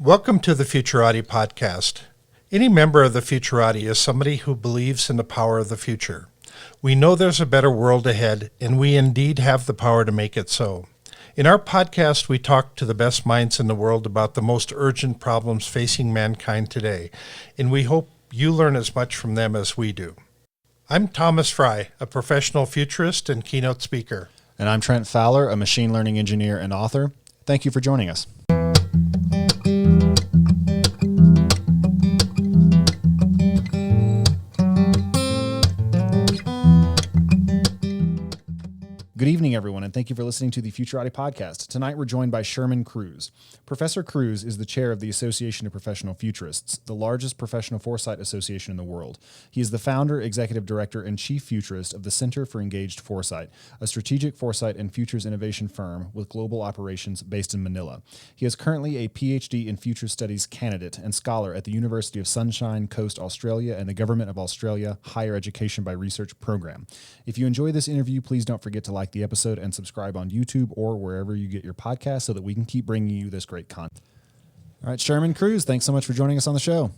Welcome to the Futurati podcast. Any member of the Futurati is somebody who believes in the power of the future. We know there's a better world ahead, and we indeed have the power to make it so. In our podcast, we talk to the best minds in the world about the most urgent problems facing mankind today, and we hope you learn as much from them as we do. I'm Thomas Fry, a professional futurist and keynote speaker. And I'm Trent Fowler, a machine learning engineer and author. Thank you for joining us. Good evening, everyone, and thank you for listening to the Futurati podcast. Tonight, we're joined by Shermon Cruz. Professor Cruz is the chair of the Association of Professional Futurists, the largest professional foresight association in the world. He is the founder, executive director, and chief futurist of the Center for Engaged Foresight, a strategic foresight and futures innovation firm with global operations based in Manila. He is currently a PhD in future studies candidate and scholar at the University of Sunshine Coast, Australia, and the Government of Australia Higher Education by Research program. If you enjoy this interview, please don't forget to like the episode and subscribe on YouTube or wherever you get your podcast so that we can keep bringing you this great content. All right, Shermon Cruz, thanks so much for joining us on the show.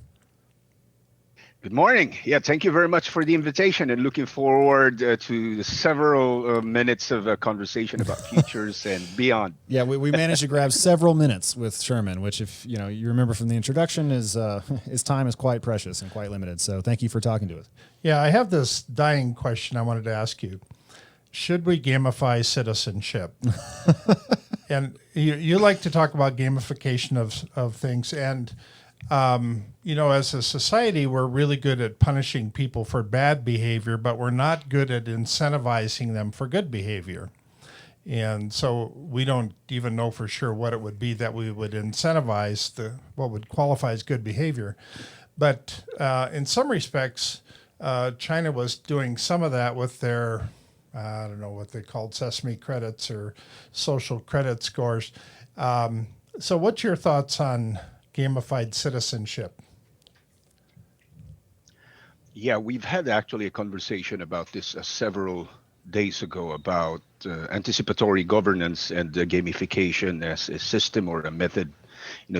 Good morning. Yeah, thank you very much for the invitation and looking forward to several minutes of conversation about futures and beyond. Yeah, we managed to grab several minutes with Shermon, which if you remember from the introduction, is his time is quite precious and quite limited. So thank you for talking to us. Yeah, I have this dying question I wanted to ask you. Should we gamify citizenship? And you like to talk about gamification of things. And, as a society, we're really good at punishing people for bad behavior, but we're not good at incentivizing them for good behavior. And so we don't even know for sure what it would be that we would incentivize, what would qualify as good behavior. But in some respects, China was doing some of that with their I don't know what they called sesame credits or social credit scores. So what's your thoughts on gamified citizenship? Yeah, we've had actually a conversation about this several days ago about anticipatory governance and gamification as a system or a method,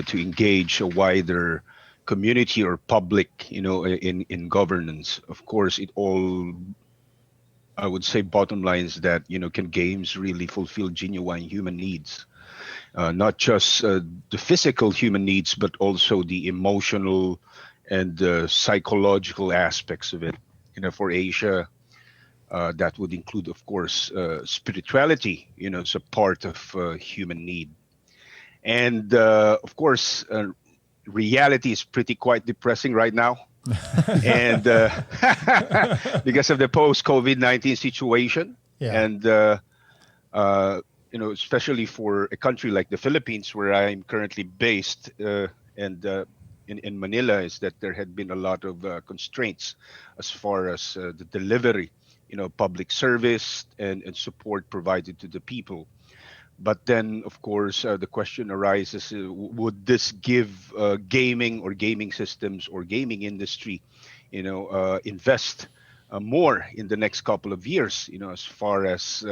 to engage a wider community or public, in governance. Of course, it all, I would say, bottom line is that, can games really fulfill genuine human needs? Not just the physical human needs, but also the emotional and psychological aspects of it. For Asia, that would include, of course, spirituality, as a part of human need. And, of course, reality is quite depressing right now. And because of the post-COVID-19 situation, yeah. And especially for a country like the Philippines, where I'm currently based, and in Manila, is that there had been a lot of constraints as far as the delivery, public service and support provided to the people. But then, of course, the question arises, would this give gaming or gaming systems or gaming industry, invest more in the next couple of years, as far as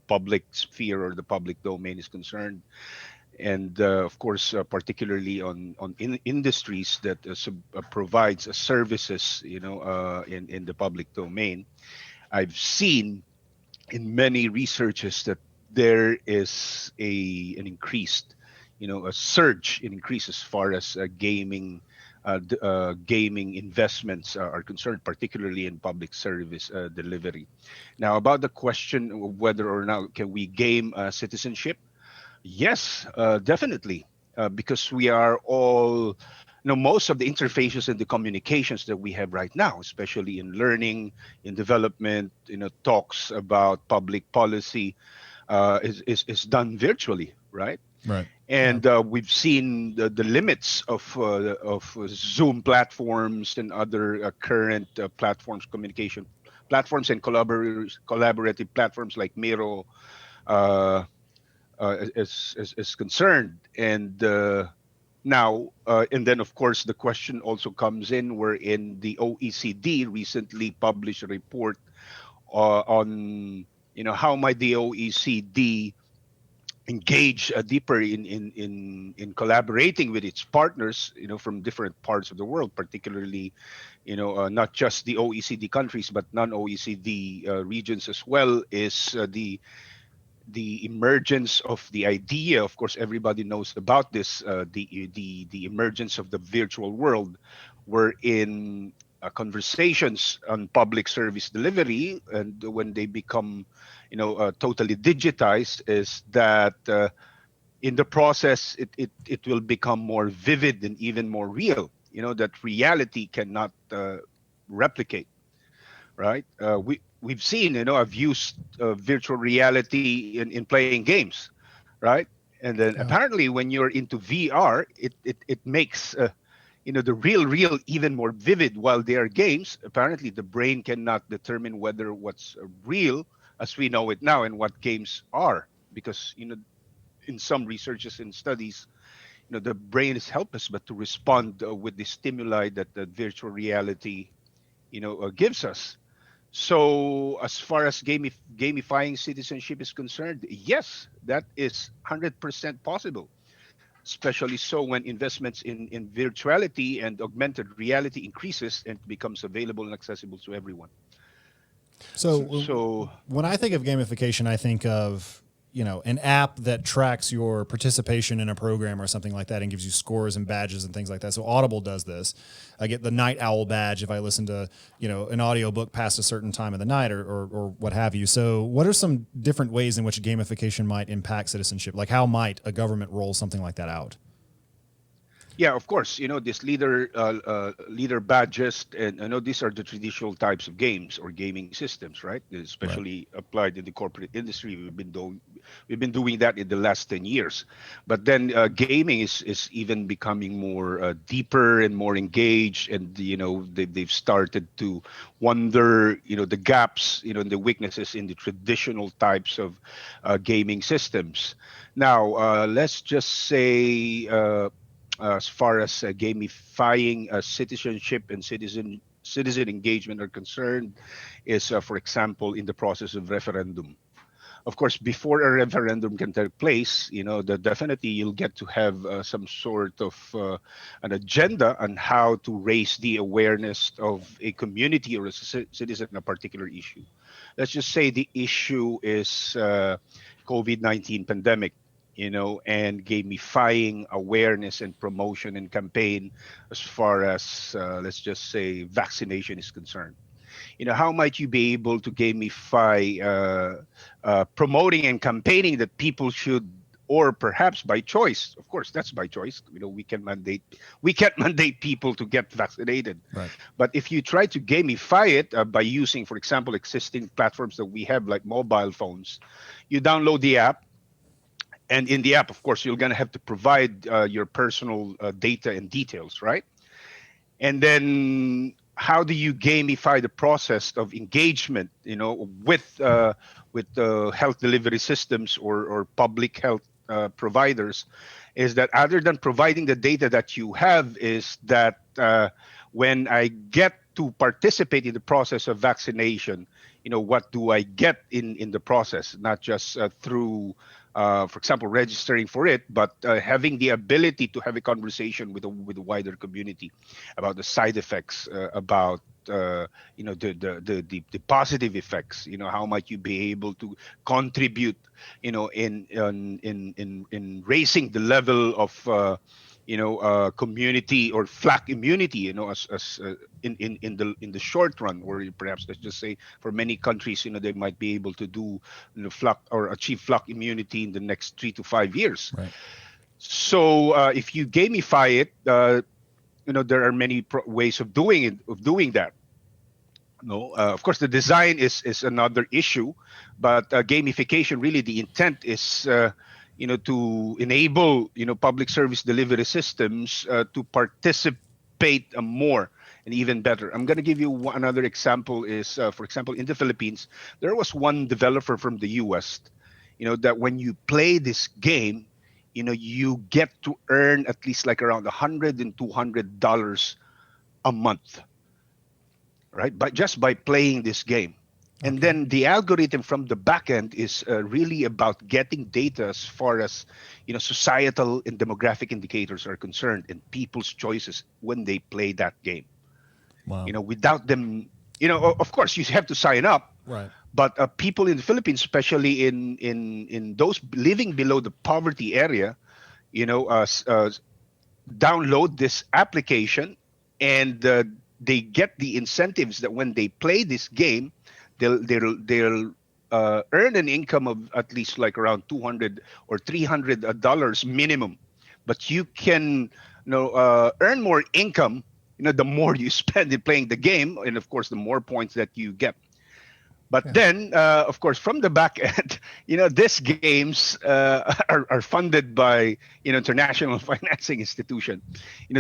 public sphere or the public domain is concerned. And, of course, particularly on industries that provides services, in the public domain. I've seen in many researches that there is an increased, a surge in increase as far as gaming investments are concerned, particularly in public service delivery. Now, about the question of whether or not can we game citizenship? Yes, definitely, because we are all, most of the interfaces and the communications that we have right now, especially in learning, in development, talks about public policy, is done virtually, right? Right. And we've seen the limits of Zoom platforms and other current platforms, communication platforms, and collaborative platforms like Miro is concerned. And now, and then of course the question also comes in, wherein the OECD recently published a report on how might the OECD engage deeper in collaborating with its partners, from different parts of the world, particularly, not just the OECD countries, but non-OECD regions as well, is the emergence of the idea. Of course, everybody knows about this. The emergence of the virtual world, wherein conversations on public service delivery, and when they become, totally digitized, is that in the process it will become more vivid and even more real. That reality cannot replicate, right? We've seen, I've used virtual reality in playing games, right? And then Yeah. apparently, when you're into VR, it makes the real even more vivid. While they are games, apparently the brain cannot determine whether what's real as we know it now and what games are, because in some researches and studies, the brain is helpless but to respond with the stimuli that the virtual reality gives us. So, as far as gamifying citizenship is concerned, yes, that is 100% possible, especially so when investments in virtuality and augmented reality increases and becomes available and accessible to everyone. So So, when I think of gamification, I think of an app that tracks your participation in a program or something like that and gives you scores and badges and things like that. So Audible does this. I get the night owl badge if I listen to an audiobook past a certain time of the night or what have you. So what are some different ways in which gamification might impact citizenship? Like how might a government roll something like that out? yeah, of course, this leader badges, and I know these are the traditional types of games or gaming systems, right? Right. Especially applied in the corporate industry. We've been doing that in the last 10 years, but then gaming is even becoming more deeper and more engaged, and they've started to wonder, the gaps, and the weaknesses in the traditional types of gaming systems. Now, let's just say. As far as gamifying citizenship and citizen engagement are concerned, is for example in the process of referendum. Of course, before a referendum can take place, that definitely you'll get to have some sort of an agenda on how to raise the awareness of a community or a citizen on a particular issue. Let's just say the issue is COVID-19 pandemic, and gamifying awareness and promotion and campaign as far as, let's just say, vaccination is concerned. How might you be able to gamify promoting and campaigning that people should, or perhaps by choice, of course that's by choice, we can't mandate people to get vaccinated. Right. But if you try to gamify it by using, for example, existing platforms that we have like mobile phones, you download the app, and in the app, of course, you're going to have to provide your personal data and details, right? And then how do you gamify the process of engagement, with health delivery systems or public health providers? Is that other than providing the data that you have, is that when I get to participate in the process of vaccination, what do I get in the process? Not just through, for example, registering for it, but having the ability to have a conversation with a wider community about the side effects, about the positive effects. How might you be able to contribute, in raising the level of community or flock immunity, as in the short run, or perhaps let's just say for many countries, they might be able to do, flock or achieve flock immunity in the next 3 to 5 years. Right. So if you gamify it, there are many ways of doing that. No, of course, the design is another issue, but gamification, really, the intent is, to enable, public service delivery systems to participate more and even better. I'm going to give you another example. Is for example, in the Philippines, there was one developer from the U.S. That when you play this game, you get to earn at least like around $100 and $200 a month, right? But just by playing this game. And then the algorithm from the back end is really about getting data as far as societal and demographic indicators are concerned, and people's choices when they play that game. Wow. Without them, of course you have to sign up. Right. But people in the Philippines, especially in those living below the poverty area, download this application, and they get the incentives that when they play this game, they'll earn an income of at least like around $200 or $300 minimum. But you can earn more income, the more you spend in playing the game, and of course the more points that you get. But then, of course, from the back end, these games are funded by international financing institution,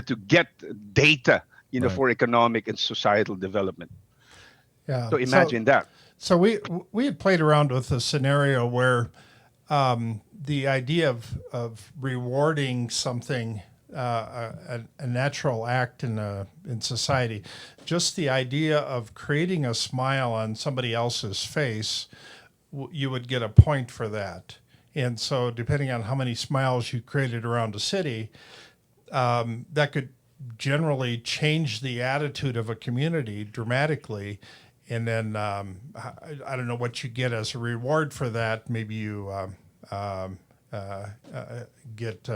to get data, for economic and societal development. Yeah. So imagine that. So we had played around with a scenario where the idea of rewarding something, a natural act in society, just the idea of creating a smile on somebody else's face, you would get a point for that. And so depending on how many smiles you created around a city, that could generally change the attitude of a community dramatically. And then I don't know what you get as a reward for that. Maybe you get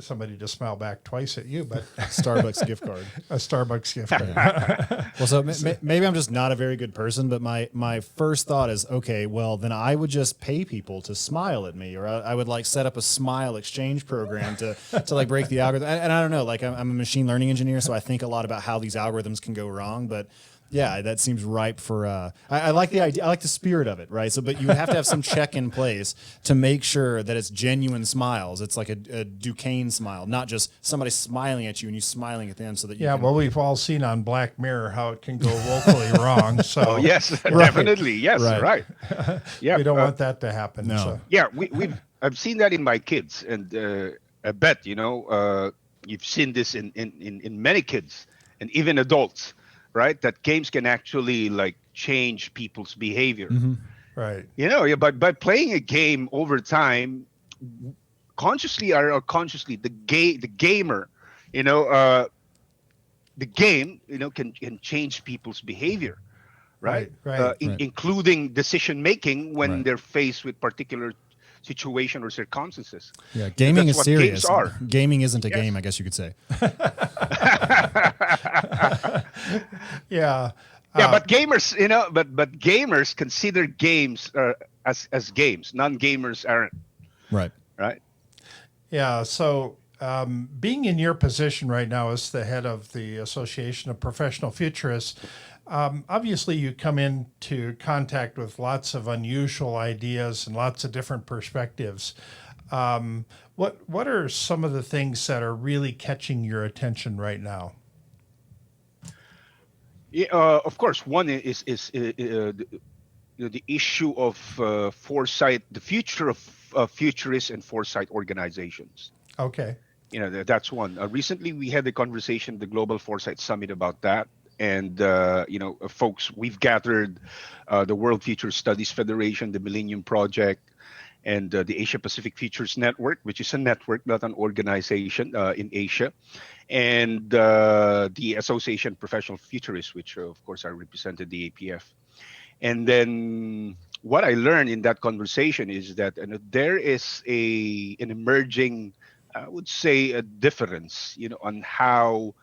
somebody to smile back twice at you, but Starbucks gift card. a Starbucks gift card. Well, so maybe I'm just not a very good person, but my first thought is, okay, well, then I would just pay people to smile at me, or I would like set up a smile exchange program to like break the algorithm. And I don't know, like I'm a machine learning engineer, so I think a lot about how these algorithms can go wrong, but yeah, that seems ripe for. I like the idea. I like the spirit of it, right? So, but you have to have some check in place to make sure that it's genuine smiles. It's like a Duquesne smile, not just somebody smiling at you and you smiling at them. So that you can, Well, we've all seen on Black Mirror how it can go woefully wrong. So Yes, definitely. Yes, right. Yeah, we don't want that to happen. No. So. Yeah, I've seen that in my kids, and I bet you've seen this in many kids and even adults. Right, that games can actually like change people's behavior. Mm-hmm. Right. By playing a game over time, consciously or unconsciously, the gamer, the game, can change people's behavior. Right. Including decision making when they're faced with particular situation or circumstances. Yeah, gaming is serious. Games are. Gaming isn't a game, I guess you could say. Yeah. But gamers, but gamers consider games as games. Non-gamers aren't. Right. Right. Yeah. So being in your position right now as the head of the Association of Professional Futurists, obviously you come into contact with lots of unusual ideas and lots of different perspectives. What are some of the things that are really catching your attention right now? Yeah, of course, one is the issue of foresight, the future of futurist and foresight organizations. Okay. That's one. Recently, we had a conversation, the Global Foresight Summit, about that. And, folks, we've gathered the World Future Studies Federation, the Millennium Project, and the Asia Pacific Futures Network, which is a network, not an organization in Asia, and the Association of Professional Futurists, which, of course, are represented the APF. And then what I learned in that conversation is that there is an emerging, I would say, a difference, on how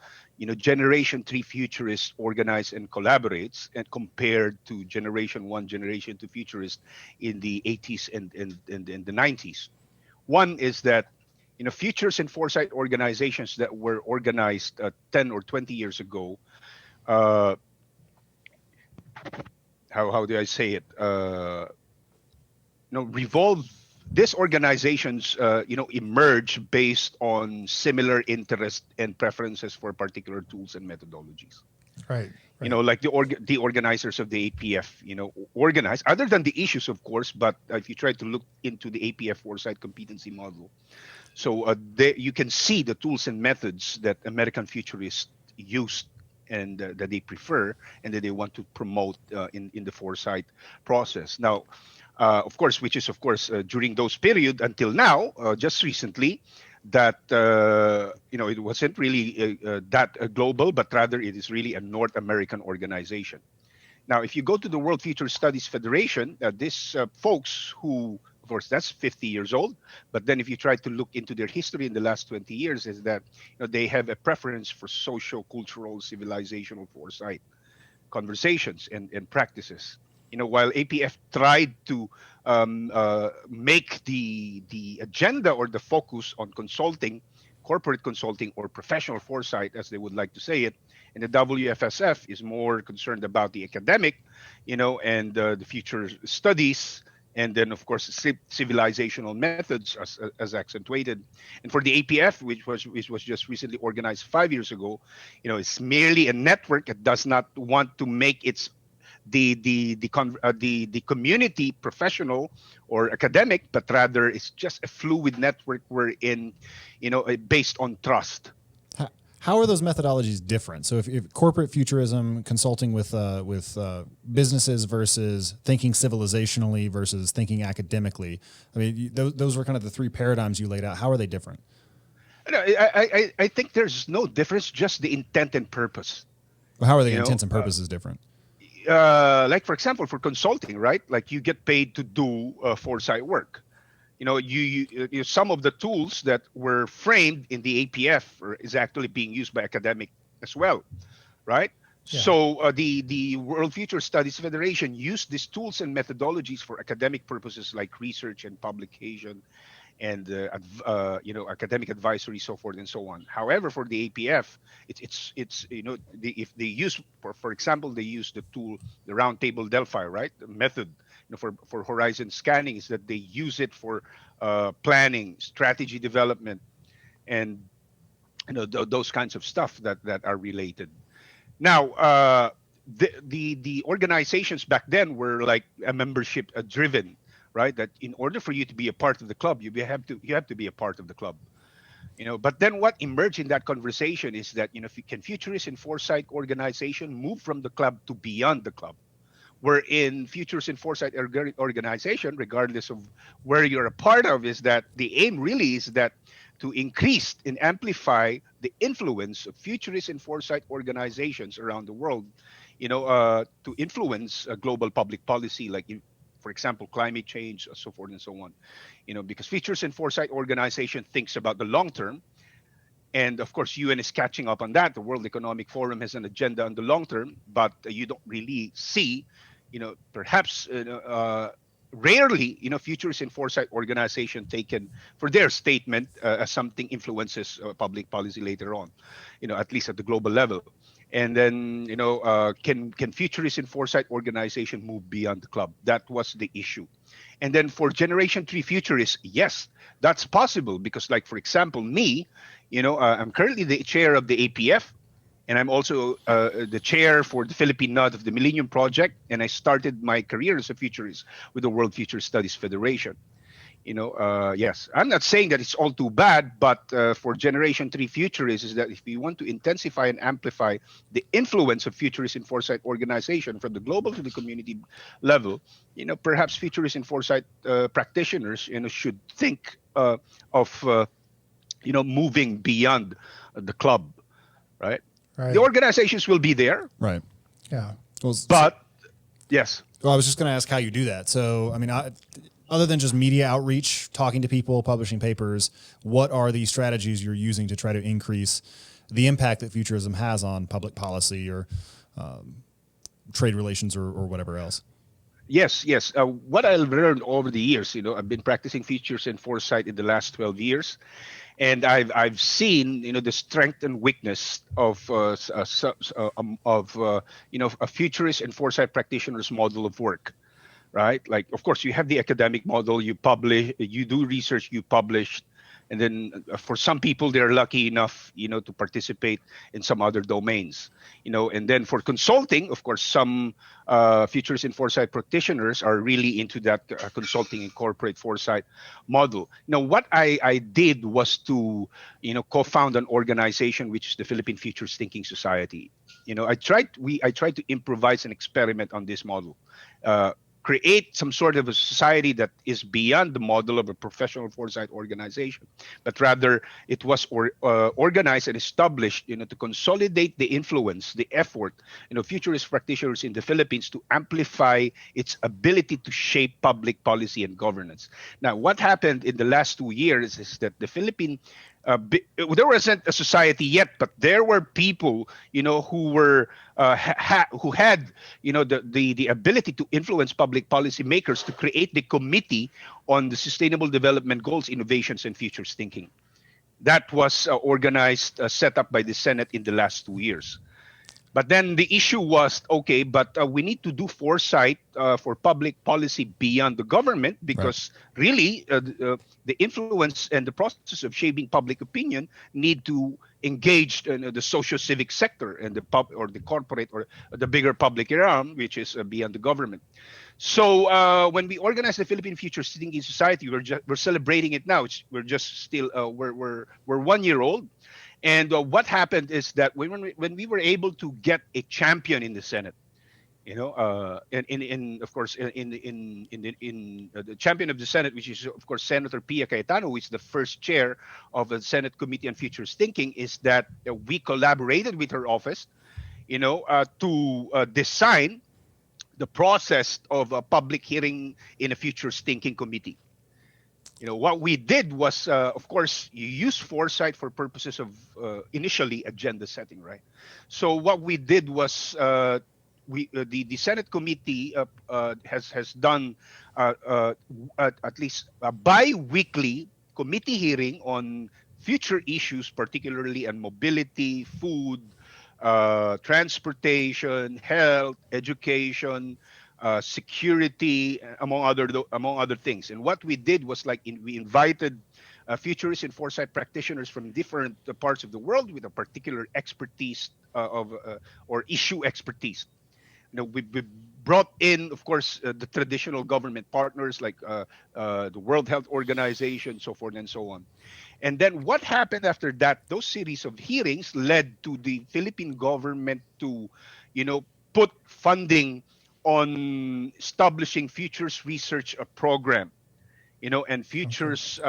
Generation 3 futurists organize and collaborates, and compared to Generation 1, Generation 2 futurists in the 80s and the 90s. One is that futures and foresight organizations that were organized 10 or 20 years ago, how do I say it? Revolve. These organizations, emerge based on similar interests and preferences for particular tools and methodologies. Right. Like the organizers of the APF, organize, other than the issues, of course, but if you try to look into the APF foresight competency model, so you can see the tools and methods that American futurists used and that they prefer and that they want to promote in the foresight process. Now, of course, which is of course during those period until now, just recently, that it wasn't really that global, but rather it is really a North American organization. Now, if you go to the World Future Studies Federation, these folks who, of course, that's 50 years old. But then if you try to look into their history in the last 20 years, is that they have a preference for socio-cultural, civilizational foresight conversations and practices. While APF tried to make the agenda or the focus on consulting, corporate consulting or professional foresight, as they would like to say it, and the WFSF is more concerned about the academic, and the future studies, and then of course civilizational methods as accentuated. And for the APF, which was just recently organized 5 years ago, it's merely a network. It does not want to make its the community professional or academic, but rather it's just a fluid network wherein based on trust. How are those methodologies different? So if corporate futurism, consulting with businesses versus thinking civilizationally versus thinking academically, I mean, those were kind of the three paradigms you laid out. How are they different? I think there's no difference, just the intent and purpose. Well, how are the intents and purposes different? Like, for example, for consulting, right? Like you get paid to do foresight work. Some of the tools that were framed in the APF is actually being used by academic as well, right? Yeah. So the World Future Studies Federation used these tools and methodologies for academic purposes like research and publication and academic advisory, so forth and so on. However, for the APF, it's if they use, for example, they use the tool, the Round Table Delphi, right? The method for horizon scanning is that they use it for planning, strategy development, and those kinds of stuff that are related. Now, the organizations back then were like a membership driven, right? That in order for you to be a part of the club, you have to be a part of the club. But then what emerged in that conversation is that can Futurist and Foresight organization move from the club to beyond the club? Wherein Futurist and Foresight organization, regardless of where you're a part of, is that the aim really is that to increase and amplify the influence of Futurist and Foresight organizations around the world, to influence global public policy, like, for example, climate change, so forth and so on. Because Futurist and Foresight organization thinks about the long term. And of course, UN is catching up on that. The World Economic Forum has an agenda on the long term, but you don't really see, perhaps rarely, Futurist and Foresight organization taken for their statement as something influences public policy later on, at least at the global level. And then, can Futurist and Foresight organization move beyond the club? That was the issue. And then for Generation 3 Futurists, yes, that's possible because, like, for example, me, I'm currently the chair of the APF, and I'm also the chair for the Philippine nod of the Millennium Project, and I started my career as a futurist with the World Future Studies Federation. Yes, I'm not saying that it's all too bad, but for Generation 3 Futurists is that if we want to intensify and amplify the influence of Futurist and Foresight organization from the global to the community level, perhaps Futurist and Foresight practitioners, should think of moving beyond the club, right? Right. The organizations will be there. Right. Yeah. But, yes. Well, I was just going to ask how you do that. So, I mean, other than just media outreach, talking to people, publishing papers, what are the strategies you're using to try to increase the impact that futurism has on public policy or trade relations or whatever else? Yes. What I learned over the years, I've been practicing Futures and Foresight in the last 12 years. And I've seen, the strength and weakness of a futurist and foresight practitioner's model of work, right? Like, of course, you have the academic model. You publish, you do research, you publish, And then for some people, they're lucky enough, to participate in some other domains, and then for consulting, of course, some futurist and foresight practitioners are really into that consulting and corporate foresight model. What I did was to, co-found an organization, which is the Philippine Futures Thinking Society. I tried to improvise and experiment on this model, create some sort of a society that is beyond the model of a professional foresight organization, but rather it was organized and established, to consolidate the influence, the effort, futurist practitioners in the Philippines to amplify its ability to shape public policy and governance. Now, what happened in the last 2 years is that the Philippine there wasn't a society yet, but there were people, who were who had, the ability to influence public policy makers to create the committee on the Sustainable Development Goals, Innovations, and Futures Thinking. That was organized, set up by the Senate in the last 2 years. But then the issue was, okay, but we need to do foresight for public policy beyond the government, because really the influence and the process of shaping public opinion need to engage the socio-civic sector and the or the corporate or the bigger public realm, which is beyond the government. So when we organized the Philippine Futures Thinking Society, we're celebrating it now. We're just still we're 1 year old. And what happened is that when we were able to get a champion in the Senate, and of course in the champion of the Senate, which is of course Senator Pia Cayetano, who is the first chair of the Senate Committee on Futures Thinking, is that we collaborated with her office, to design the process of a public hearing in a Futures Thinking Committee. What we did was, of course, you use foresight for purposes of initially agenda setting, right? So what we did was, the Senate committee has done at least a bi-weekly committee hearing on future issues, particularly on mobility, food, transportation, health, education, security, among other things. And what we did was we invited futurists and foresight practitioners from different parts of the world with a particular expertise or issue expertise. We brought in, of course, the traditional government partners like the World Health Organization, so forth and so on. And then what happened after that? Those series of hearings led to the Philippine government to, put funding on establishing futures research program, and futures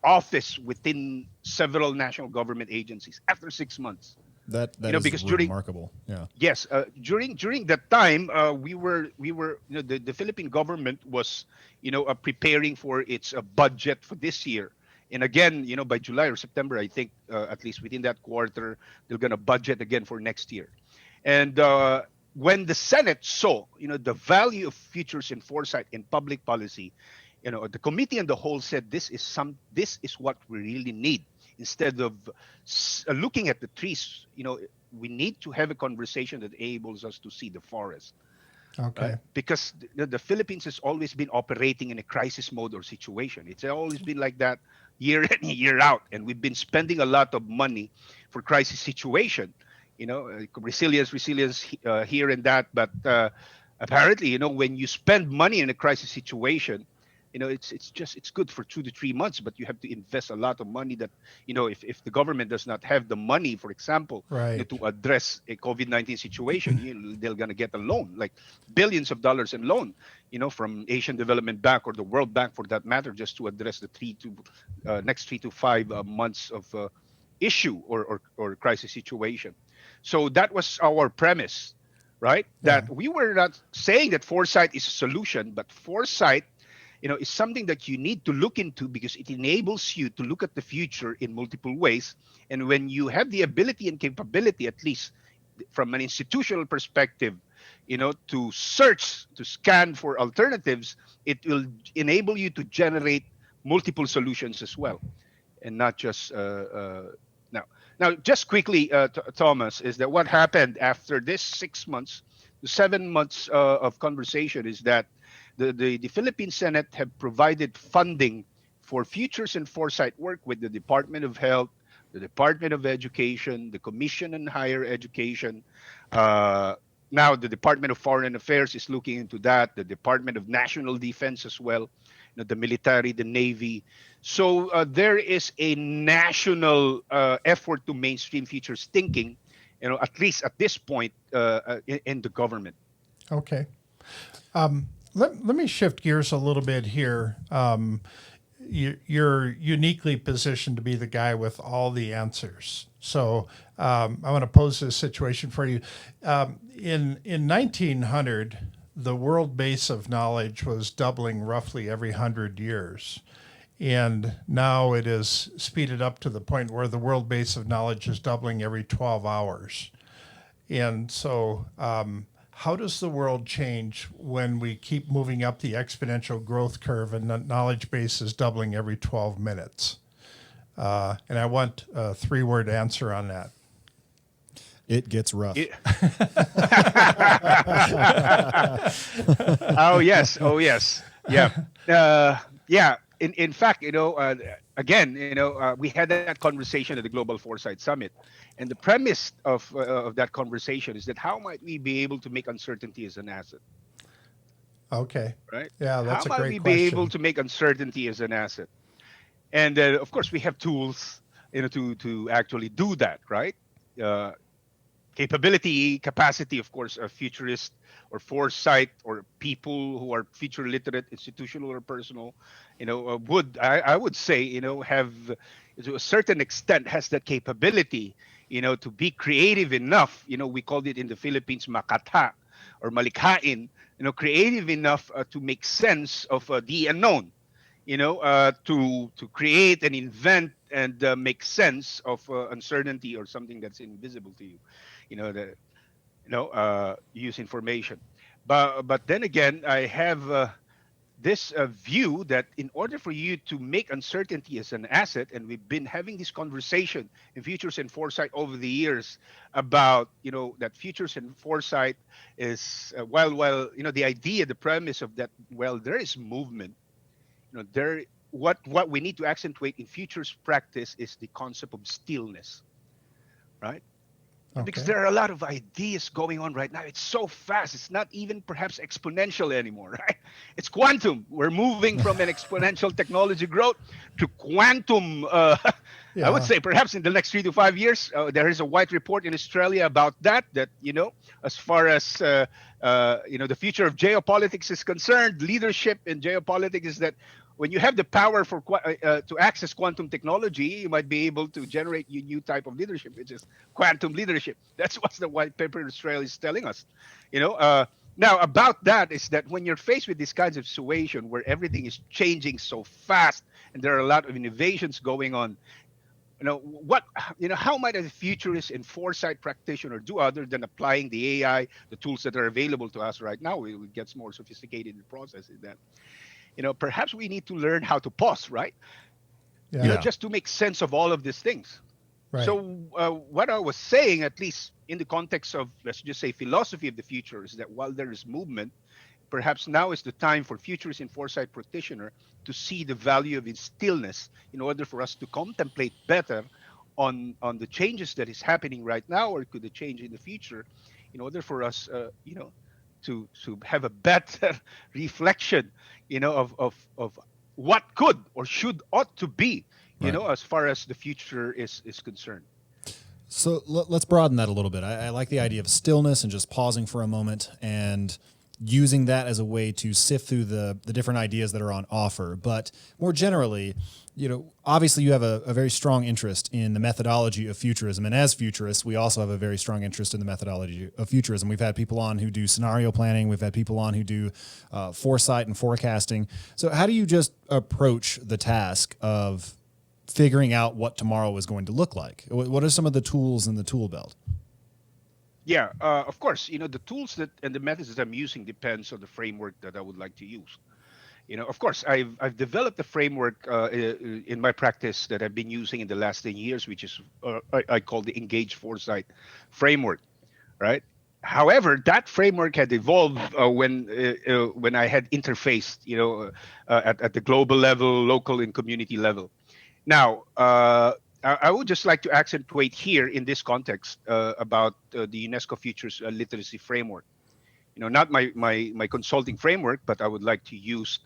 office within several national government agencies after 6 months. That is because remarkable. Yeah. Yes, during that time, we were the Philippine government was preparing for its budget for this year. And again, by July or September, I think at least within that quarter, they're going to budget again for next year. And when the Senate saw, the value of futures and foresight in public policy, the committee and the whole said this is what we really need. Instead of looking at the trees, we need to have a conversation that enables us to see the forest. Okay. Because the Philippines has always been operating in a crisis mode or situation. It's always been like that year in, year out. And we've been spending a lot of money for crisis situation. Resilience here and that. But apparently, when you spend money in a crisis situation, it's good for 2 to 3 months, but you have to invest a lot of money that, if the government does not have the money, for example, Right. to address a COVID-19 situation, they're going to get a loan, like billions of dollars in loan, from Asian Development Bank or the World Bank for that matter, just to address the next 3 to 5 months of issue or crisis situation. So that was our premise, right? Yeah. That we were not saying that foresight is a solution, but foresight is something that you need to look into because it enables you to look at the future in multiple ways. And when you have the ability and capability, at least from an institutional perspective, to search, to scan for alternatives, it will enable you to generate multiple solutions as well. And not just now, just quickly, Thomas, is that what happened after this 6 months, 7 months of conversation is that the Philippine Senate have provided funding for Futures and Foresight work with the Department of Health, the Department of Education, the Commission on Higher Education. Uh, Now the Department of Foreign Affairs is looking into that. The Department of National Defense as well, the military, the Navy. So there is a national effort to mainstream futures thinking, at least at this point in the government. Okay. Let me shift gears a little bit here. You're uniquely positioned to be the guy with all the answers. So I want to pose this situation for you. In 1900, the world base of knowledge was doubling roughly every 100 years. And now it is speeded up to the point where the world base of knowledge is doubling every 12 hours. And so how does the world change when we keep moving up the exponential growth curve and the knowledge base is doubling every 12 minutes? And I want a 3-word answer on that. It gets rough. Oh yes, yeah. In fact, again, we had that conversation at the Global Foresight Summit, and the premise of that conversation is that how might we be able to make uncertainty as an asset? Okay. Right? Yeah, that's a great How might we question. be able to make uncertainty as an asset? And of course, we have tools, to actually do that, right? Capability, capacity, of course, a futurist or foresight or people who are future literate, institutional or personal, I would say, have to a certain extent has that capability, to be creative enough. We called it in the Philippines makatha or malikhain, creative enough to make sense of the unknown, to create and invent and make sense of uncertainty or something that's invisible to you, use information. But then again, I have this view that in order for you to make uncertainty as an asset, and we've been having this conversation in Futures and Foresight over the years about, that Futures and Foresight is, the idea, the premise of that, there is movement, what we need to accentuate in futures practice is the concept of stillness, right? Because Okay. there are a lot of ideas going on right now. It's so fast. It's not even perhaps exponential anymore, right? It's quantum. We're moving from an exponential technology growth to quantum. I would Yeah. say perhaps in the next 3 to 5 years, there is a white report in Australia about that, as far as, the future of geopolitics is concerned, leadership in geopolitics is that when you have the power for to access quantum technology, you might be able to generate a new type of leadership, which is quantum leadership. That's what the white paper in Australia is telling us. Now about that is that when you're faced with these kinds of situation where everything is changing so fast and there are a lot of innovations going on, how might a futurist and foresight practitioner do other than applying the AI, the tools that are available to us right now? It gets more sophisticated in the process in that. Perhaps we need to learn how to pause, right? Yeah. Just to make sense of all of these things. Right. So what I was saying, at least in the context of, let's just say, philosophy of the future, is that while there is movement, perhaps now is the time for futurists and foresight practitioner to see the value of its stillness in order for us to contemplate better on the changes that is happening right now or could the change in the future, in order for us, to have a better reflection, of what could or should ought to be, Right. as far as the future is concerned. So let's broaden that a little bit. I like the idea of stillness and just pausing for a moment and using that as a way to sift through the different ideas that are on offer. But more generally, obviously you have a very strong interest in the methodology of futurism. And as futurists, we also have a very strong interest in the methodology of futurism. We've had people on who do scenario planning. We've had people on who do foresight and forecasting. So how do you just approach the task of figuring out what tomorrow is going to look like? What are some of the tools in the tool belt? Yeah, of course, the tools that and the methods that I'm using depends on the framework that I would like to use. Of course, I've developed a framework in my practice that I've been using in the last 10 years, which is I call the Engaged Foresight framework, right? However, that framework had evolved when I had interfaced, at the global level, local and community level. Now, I would just like to accentuate here in this context about the UNESCO Futures Literacy Framework. Not my consulting framework, but I would like to use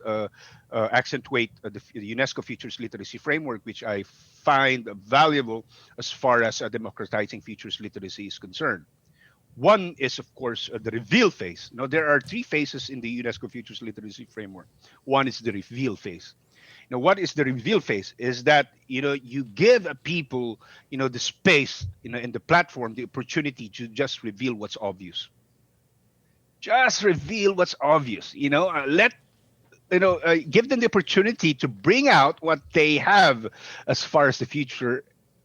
accentuate the UNESCO Futures Literacy Framework, which I find valuable as far as democratizing futures literacy is concerned. One is, of course, the reveal phase. Now, there are three phases in the UNESCO Futures Literacy Framework. One is the reveal phase. Now, what is the reveal phase? Is that you give a people the space in the platform, the opportunity to just reveal what's obvious. Just reveal what's obvious. Let give them the opportunity to bring out what they have as far as the future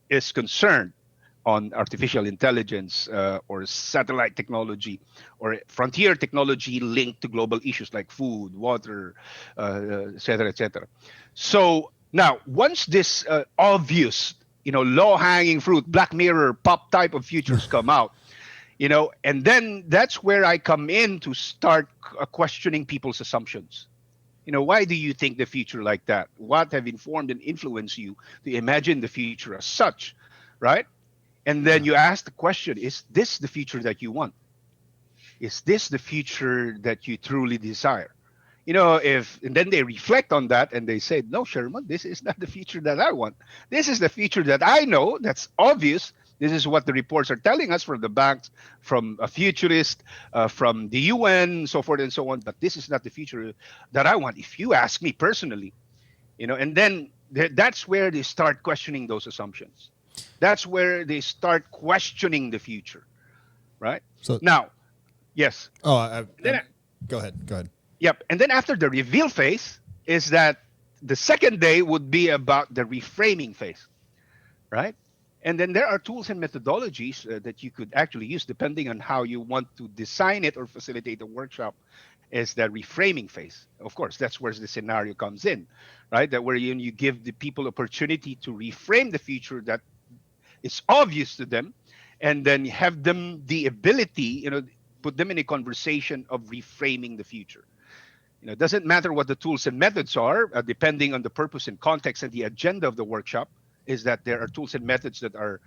is concerned on artificial intelligence or satellite technology or frontier technology linked to global issues like food, water, et cetera, et cetera. So now, once this obvious, low-hanging fruit, Black Mirror pop type of futures come out, and then that's where I come in to start questioning people's assumptions. Why do you think the future like that? What have informed and influenced you to imagine the future as such, right? And then you ask the question, is this the future that you want? Is this the future that you truly desire? And then they reflect on that and they say, no, Sherman, this is not the future that I want. This is the future that I know, that's obvious. This is what the reports are telling us from the banks, from a futurist, from the UN, so forth and so on. But this is not the future that I want, if you ask me personally. And then that's where they start questioning those assumptions. That's where they start questioning the future, right? So now, yes. Oh, go ahead. Yep. And then after the reveal phase is that the second day would be about the reframing phase, right? And then there are tools and methodologies that you could actually use depending on how you want to design it or facilitate the workshop. Is the reframing phase. Of course, that's where the scenario comes in, right? That where you give the people opportunity to reframe the future that is obvious to them, and then have them the ability, put them in a conversation of reframing the future. It doesn't matter what the tools and methods are, depending on the purpose and context and the agenda of the workshop, is that there are tools and methods that are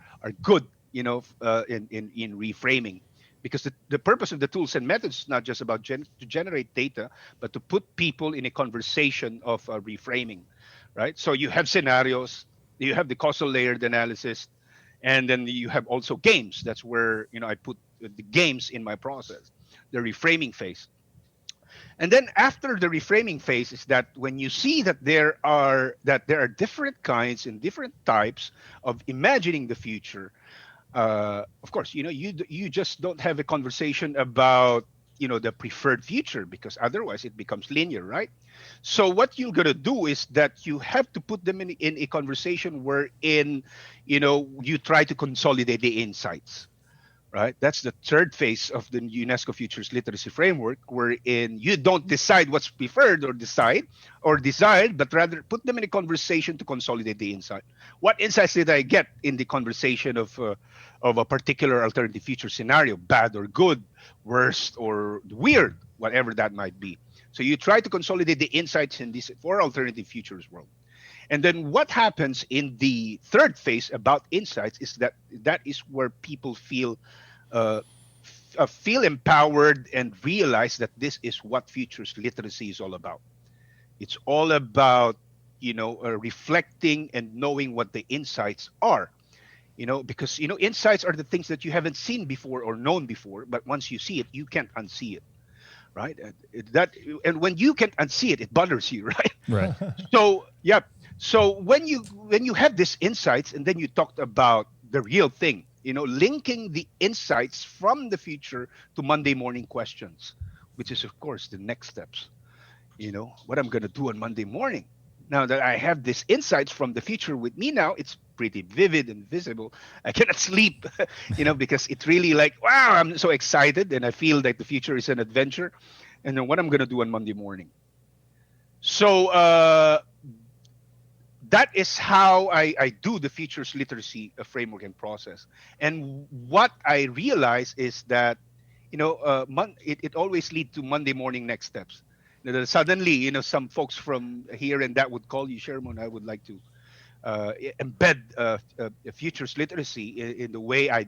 good, in reframing. Because the purpose of the tools and methods is not just about to generate data, but to put people in a conversation of reframing, right? So you have scenarios, you have the causal layered analysis, and then you have also games. That's where I put the games in my process, the reframing phase. And then after the reframing phase is that when you see that there are different kinds and different types of imagining the future. Of course, you just don't have a conversation about the preferred future, because otherwise it becomes linear, right? So what you're gonna do is that you have to put them in a conversation wherein you try to consolidate the insights, right? That's the third phase of the UNESCO Futures Literacy Framework, wherein you don't decide what's preferred or desired, but rather put them in a conversation to consolidate the insight. What insights did I get in the conversation of a particular alternative future scenario, bad or good, worst or weird, whatever that might be? So you try to consolidate the insights in this for alternative futures world. And then what happens in the third phase about insights is that is where people feel empowered and realize that this is what futures literacy is all about. It's all about reflecting and knowing what the insights are. Because insights are the things that you haven't seen before or known before, but once you see it, you can't unsee it, right? And when you can't unsee it, it bothers you, right? Right. So yeah. So when you have these insights, and then you talked about the real thing, linking the insights from the future to Monday morning questions, which is of course the next steps. What I'm going to do on Monday morning. Now that I have these insights from the future with me now, it's pretty vivid and visible. I cannot sleep, because it's really like, wow, I'm so excited and I feel like the future is an adventure. And then what I'm going to do on Monday morning. So that is how I do the futures literacy framework and process. And what I realize is that it always leads to Monday morning next steps. Suddenly, some folks from here and that would call you, Sherman, I would like to embed futures literacy in the way I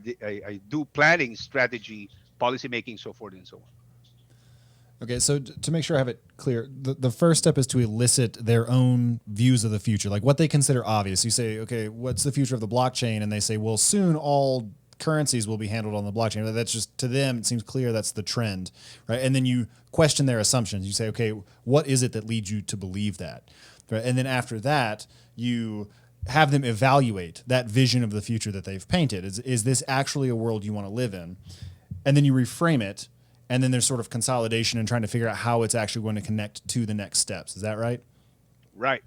do planning, strategy, policy making, so forth and so on. Okay, so to make sure I have it clear, the first step is to elicit their own views of the future, like what they consider obvious. You say, okay, what's the future of the blockchain? And they say, well, soon all currencies will be handled on the blockchain. But that's just, to them, it seems clear that's the trend, right? And then you question their assumptions. You say, okay, what is it that leads you to believe that? Right? And then after that, you have them evaluate that vision of the future that they've painted. Is this actually a world you want to live in? And then you reframe it. And then there's sort of consolidation and trying to figure out how it's actually going to connect to the next steps. Is that right? Right.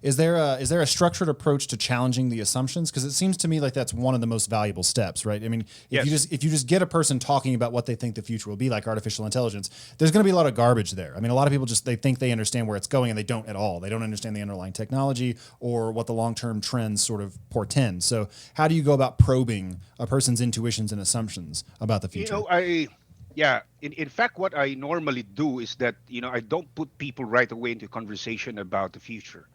Is there a structured approach to challenging the assumptions? Because it seems to me like that's one of the most valuable steps, right? I mean, if you just get a person talking about what they think the future will be, like artificial intelligence, there's going to be a lot of garbage there. I mean, a lot of people they think they understand where it's going, and they don't at all. They don't understand the underlying technology or what the long-term trends sort of portend. So, how do you go about probing a person's intuitions and assumptions about the future? In fact, what I normally do is that, I don't put people right away into conversation about the future.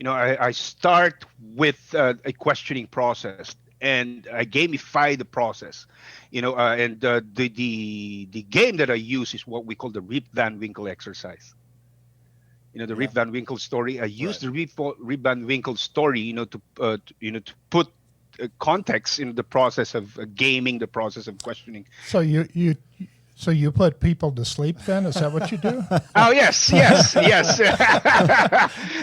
I start with a questioning process, and I gamify the process, and the game that I use is what we call the Rip Van Winkle exercise. Rip Van Winkle story. I use the Rip Van Winkle story, to put context in the process of gaming, the process of questioning. So you put people to sleep then? Is that what you do? Oh, yes.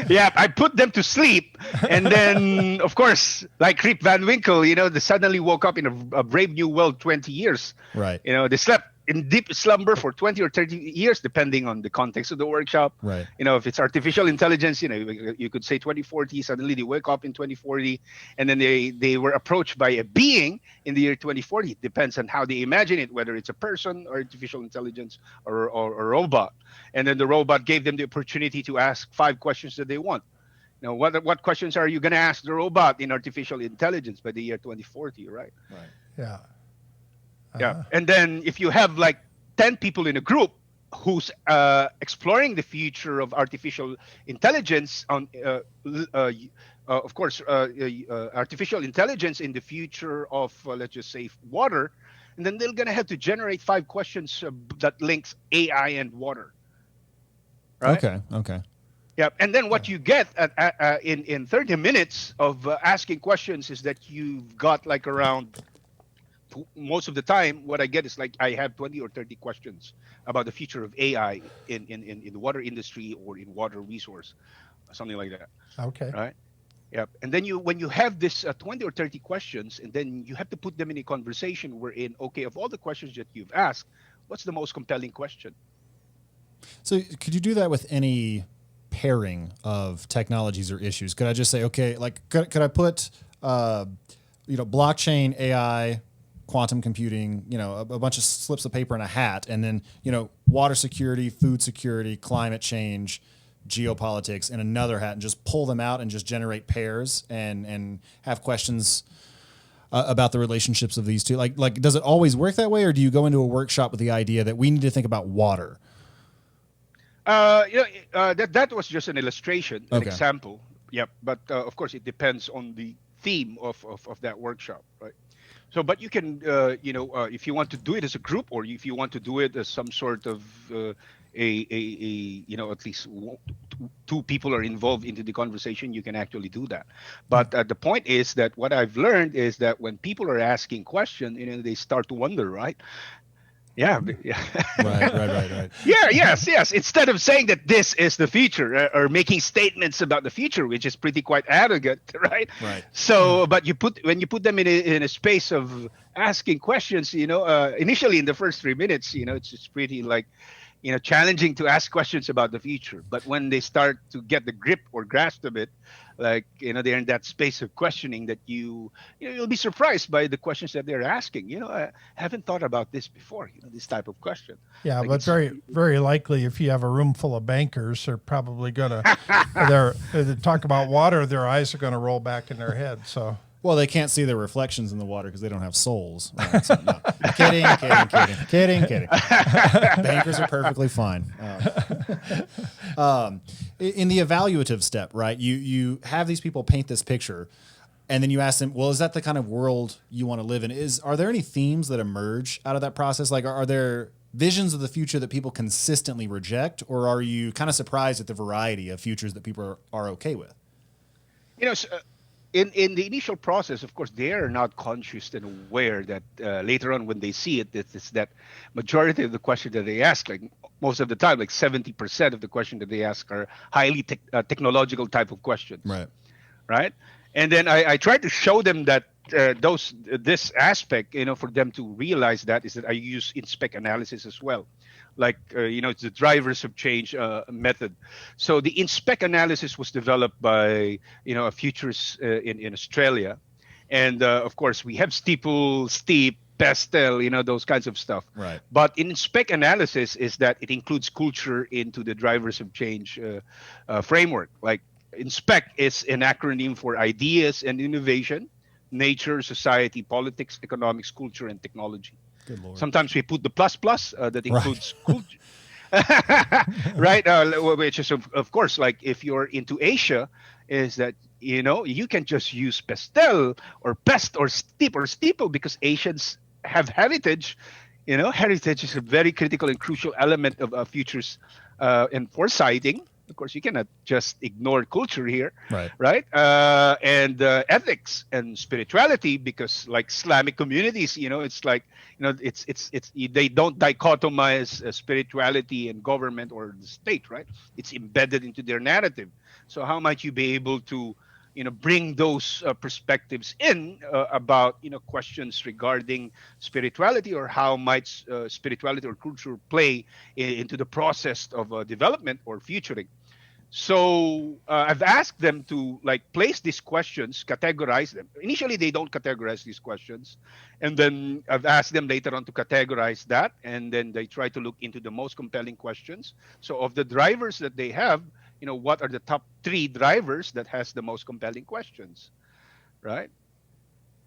Yeah, I put them to sleep. And then, of course, like Rip Van Winkle, they suddenly woke up in a brave new world 20 years. Right. They slept in deep slumber for 20 or 30 years, depending on the context of the workshop. Right. If it's artificial intelligence, you could say 2040, suddenly they wake up in 2040, and then they were approached by a being in the year 2040. It depends on how they imagine it, whether it's a person or artificial intelligence or a robot. And then the robot gave them the opportunity to ask 5 questions that they want. What questions are you going to ask the robot in artificial intelligence by the year 2040, right? Right. Yeah. Yeah, and then if you have like 10 people in a group who's exploring the future of artificial intelligence of course, artificial intelligence in the future of, let's just say, water, and then they're going to have to generate 5 questions that links AI and water. Right? Okay. Yeah, and then what you get in 30 minutes of asking questions is that you've got like around, most of the time, what I get is like I have 20 or 30 questions about the future of AI in the water industry or in water resource, something like that. Okay. Right. Yeah. And then when you have this 20 or 30 questions, and then you have to put them in a conversation wherein, okay, of all the questions that you've asked, what's the most compelling question? So could you do that with any pairing of technologies or issues? Could I just say, okay, like could I put blockchain, AI, quantum computing, a bunch of slips of paper in a hat, and then, water security, food security, climate change, geopolitics in another hat, and just pull them out and just generate pairs and have questions about the relationships of these two? Like, does it always work that way, or do you go into a workshop with the idea that we need to think about water? That was just an illustration, an example. Yep. But of course, it depends on the theme of that workshop, right? So, but you can, if you want to do it as a group, or if you want to do it as some sort of at least 2 people are involved into the conversation, you can actually do that. But the point is that what I've learned is that when people are asking questions, they start to wonder, right? Yeah. Right. Yeah. Yes. Instead of saying that this is the future or making statements about the future, which is pretty quite arrogant, right? Right. So, but when you put them in a space of asking questions, initially in the first 3 minutes, it's just pretty like, challenging to ask questions about the future. But when they start to get the grip or grasp of it, like, they're in that space of questioning that you'll be surprised by the questions that they're asking. I haven't thought about this before, this type of question. Yeah, like, but very, very likely if you have a room full of bankers, they're probably going to, they talk about water, their eyes are going to roll back in their head. So Well, they can't see their reflections in the water because they don't have souls. Right, so, no. Kidding. Bankers are perfectly fine. In the evaluative step, right? You have these people paint this picture, and then you ask them, well, is that the kind of world you want to live in? Are there any themes that emerge out of that process? Like, are there visions of the future that people consistently reject, or are you kind of surprised at the variety of futures that people are okay with? In the initial process, of course, they are not conscious and aware that later on when they see it, it's that majority of the question that they ask, like most of the time, like 70% of the question that they ask are highly technological type of questions. Right. And then I try to show them that this aspect, for them to realize that is that I use in-spec analysis as well. Like, it's the drivers of change method. So the in-spec analysis was developed by, a futurist in Australia. And, of course, we have steeple, steep, pastel, those kinds of stuff. Right. But in-spec analysis is that it includes culture into the drivers of change framework. Like, in-spec is an acronym for ideas and innovation, nature, society, politics, economics, culture, and technology. Good Lord. Sometimes we put the plus that includes culture, right? Which is of course, like if you're into Asia, is that you can just use pastel or pest or steeple because Asians have heritage. Heritage is a very critical and crucial element of futures and foresighting. Of course, you cannot just ignore culture here, right? And ethics and spirituality, because like Islamic communities, it's like, they don't dichotomize spirituality and government or the state, right? It's embedded into their narrative. So how might you be able to, bring those perspectives in about, questions regarding spirituality, or how might spirituality or culture play into the process of development or futuring. So I've asked them to place these questions, categorize them. Initially, they don't categorize these questions. And then I've asked them later on to categorize that. And then they try to look into the most compelling questions. So of the drivers that they have, what are the top 3 drivers that has the most compelling questions, right?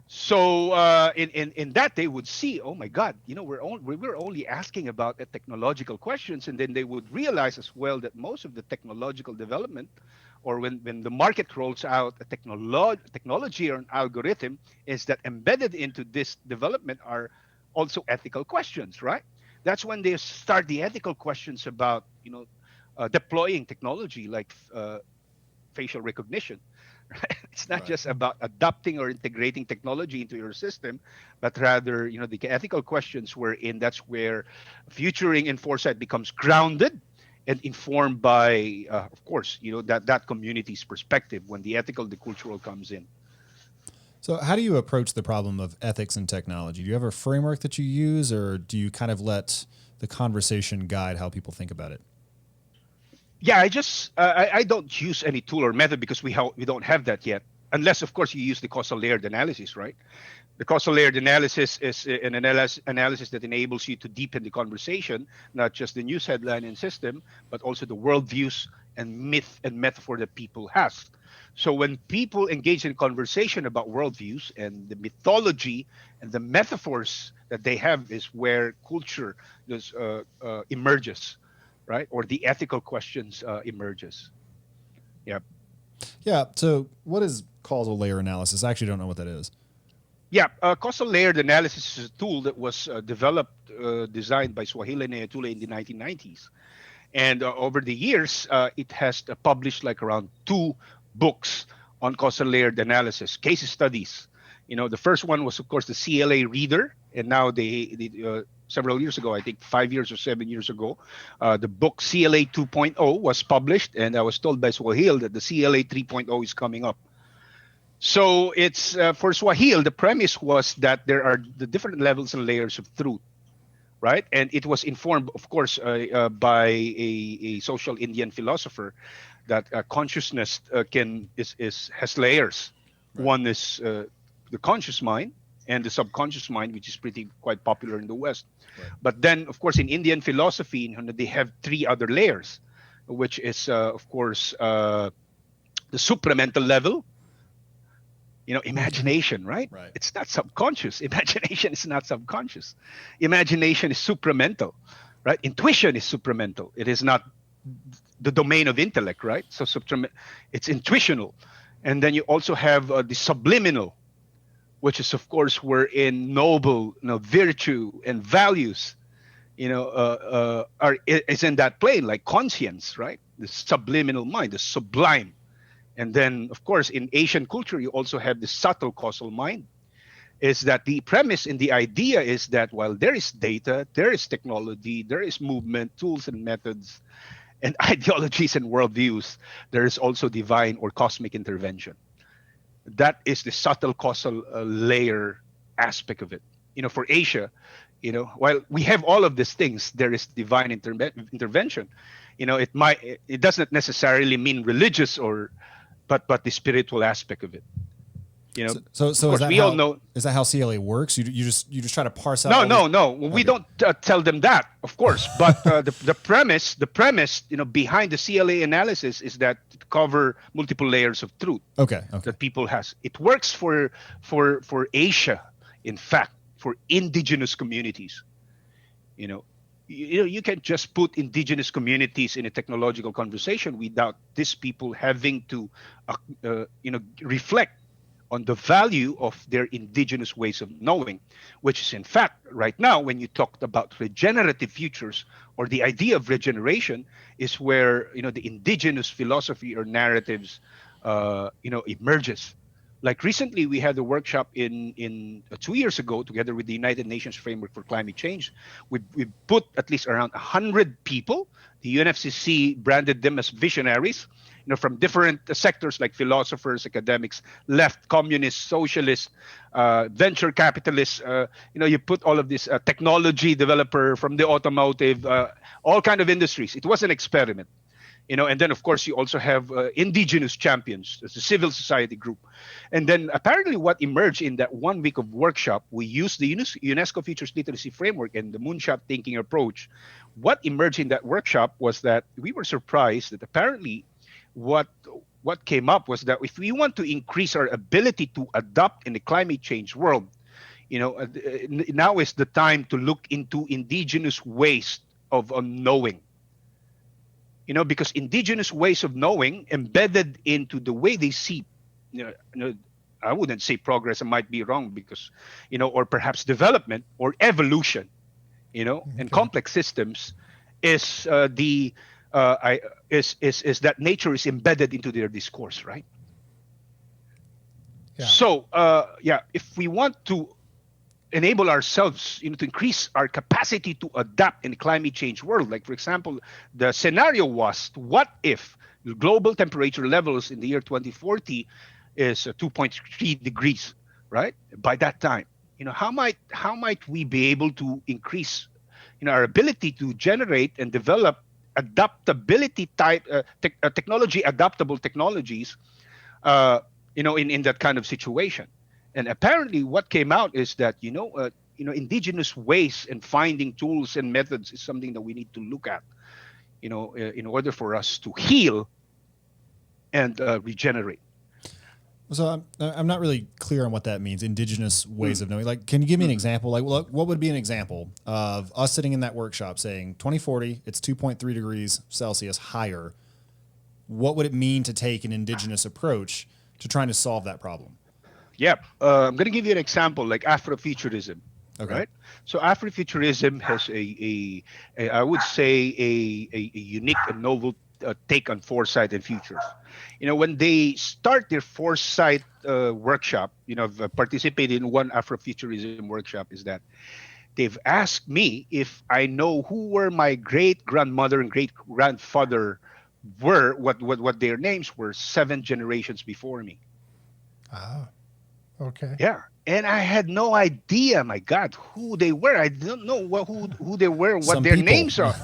So in that they would see, oh my God, we're only asking about the technological questions, and then they would realize as well that most of the technological development, or when the market rolls out a technology or an algorithm, is that embedded into this development are also ethical questions, right? That's when they start the ethical questions about deploying technology like facial recognition. Right? It's not just about adopting or integrating technology into your system, but rather, the ethical questions wherein that's where futuring and foresight becomes grounded and informed by, of course, that community's perspective when the ethical, the cultural comes in. So how do you approach the problem of ethics and technology? Do you have a framework that you use, or do you kind of let the conversation guide how people think about it? Yeah, I don't use any tool or method because we don't have that yet, unless of course you use the causal layered analysis, right? The causal layered analysis is an analysis that enables you to deepen the conversation, not just the news headline and system, but also the worldviews and myth and metaphor that people have. So when people engage in conversation about worldviews and the mythology and the metaphors that they have, is where culture emerges. Right? Or the ethical questions emerges. Yeah. Yeah. So what is causal layer analysis? I actually don't know what that is. Yeah. Causal layered analysis is a tool that was designed by Swahili and Ayatollah in the 1990s. And over the years, it has published around 2 books on causal layered analysis, case studies. The first one was, of course, the CLA Reader. And now they several years ago, I think 5 years or 7 years ago, the book CLA 2.0 was published, and I was told by Swahil that the CLA 3.0 is coming up. So it's for Swahil, the premise was that there are the different levels and layers of truth, right? And it was informed, of course, by a social Indian philosopher that consciousness has layers. Right. One is the conscious mind, and the subconscious mind, which is quite popular in the West. Right. But then, of course, in Indian philosophy, they have 3 other layers, which is, of course, the supramental level, Imagination, right? Right. It's not subconscious. Imagination is not subconscious. Imagination is supramental, right? Intuition is supramental. It is not the domain of intellect, right? So it's intuitional. And then you also have the subliminal, which is, of course, wherein noble, virtue and values, is in that plane, like conscience, right? The subliminal mind, the sublime. And then, of course, in Asian culture, you also have the subtle causal mind. Is that the premise and the idea is that while there is data, there is technology, there is movement, tools and methods, and ideologies and worldviews, there is also divine or cosmic intervention. That is the subtle causal layer aspect of it. For Asia, while we have all of these things, there is divine intervention. It doesn't necessarily mean religious but the spiritual aspect of it. So of course, we all know. Is that how CLA works? You just try to parse out. No. We don't tell them that, of course. But the premise, behind the CLA analysis is that to cover multiple layers of truth. Okay. That people has. It works for Asia, in fact, for indigenous communities. You can just put indigenous communities in a technological conversation without these people having to, reflect on the value of their indigenous ways of knowing, which is in fact right now when you talked about regenerative futures or the idea of regeneration is where the indigenous philosophy or narratives emerges. Like recently we had a workshop in 2 years ago together with the United Nations Framework for Climate Change. We put at least around 100 people. The UNFCCC branded them as visionaries, from different sectors like philosophers, academics, left, communists, socialists, venture capitalists. You put all of this technology developer from the automotive, all kind of industries. It was an experiment. And then of course you also have indigenous champions, as a civil society group. And then apparently what emerged in that 1 week of workshop, we used the UNESCO Futures Literacy Framework and the moonshot thinking approach. What emerged in that workshop was that we were surprised that apparently what came up was that if we want to increase our ability to adapt in the climate change world, now is the time to look into indigenous ways of knowing. Because indigenous ways of knowing embedded into the way they see, I wouldn't say progress, I might be wrong because, or perhaps development or evolution, and complex systems is is that nature is embedded into their discourse, right? Yeah. So, if we want to enable ourselves, to increase our capacity to adapt in the climate change world. Like, for example, the scenario was, what if the global temperature levels in the year 2040 is 2.3 degrees, right? By that time, how might we be able to increase, our ability to generate and develop adaptability type technology, adaptable technologies, in that kind of situation. And apparently what came out is that, indigenous ways and finding tools and methods is something that we need to look at, in order for us to heal and regenerate. So I'm not really clear on what that means, indigenous ways of knowing. Like, can you give me an example? Like, what would be an example of us sitting in that workshop saying 2040, it's 2.3 degrees Celsius higher. What would it mean to take an indigenous approach to trying to solve that problem? Yeah, I'm going to give you an example, like Afrofuturism. Okay. Right? So Afrofuturism has I would say a unique and novel take on foresight and futures. When they start their foresight workshop, I've participated in one Afrofuturism workshop, is that they've asked me if I know who were my great grandmother and great grandfather were, what their names were 7 generations before me. Ah. Okay. Yeah, and I had no idea, my God, who they were. I don't know who they were, what Some their people. names are.